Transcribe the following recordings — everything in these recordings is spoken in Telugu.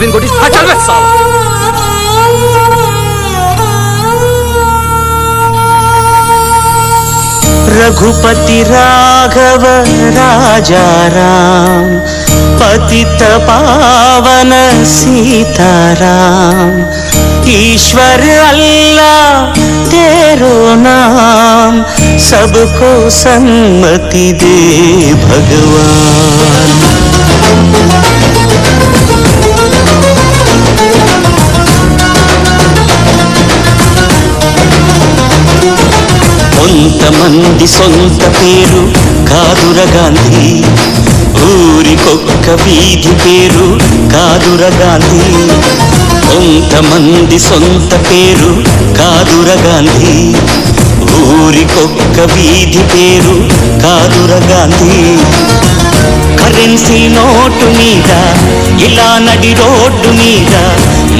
सभी को चल रघुपति राघव राजा राम पतित पावन सीताराम ईश्वर अल्लाह तेरो नाम सबको सन्मति दे भगवान। కొంతమంది సొంత పేరు కాదుర గాంధీ, ఊరికొక్క వీధి పేరు కాదుర గాంధీ. కొంతమంది సొంత పేరు కాదుర గాంధీ, ఊరికొక్క వీధి పేరు కాదుర గాంధీ. కరెన్సీ నోటు మీద ఇలా నడి రోడ్డు మీద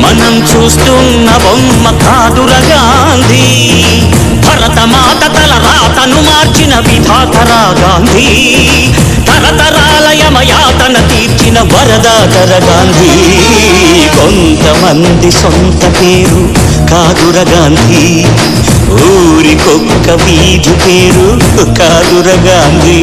మనం చూస్తున్న బొమ్మ కాదుర గాంధీ. భరతమాత తల రాతను మార్చిన విధాతరా గాంధీ, తరతరాల యమయాతన తీర్చిన వరదాతర గాంధీ. కొంతమంది సొంత పేరు కాదుర గాంధీ, ఊరికొక్క వీధి పేరు కాదుర గాంధీ.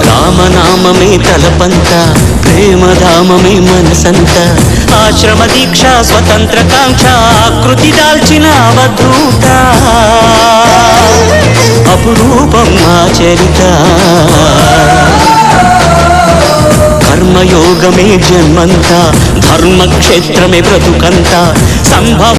రామనామమే తలపంత, ప్రేమధామమే మనసంత. ఆశ్రమ దీక్ష స్వతంత్ర కాంక్ష ఆకృతి దాల్చిన అవధూత, అపురూపం మా చరిత. కర్మయోగమే జన్మంతా, ధర్మక్షేత్రమే బ్రతుకంతా. సంభవ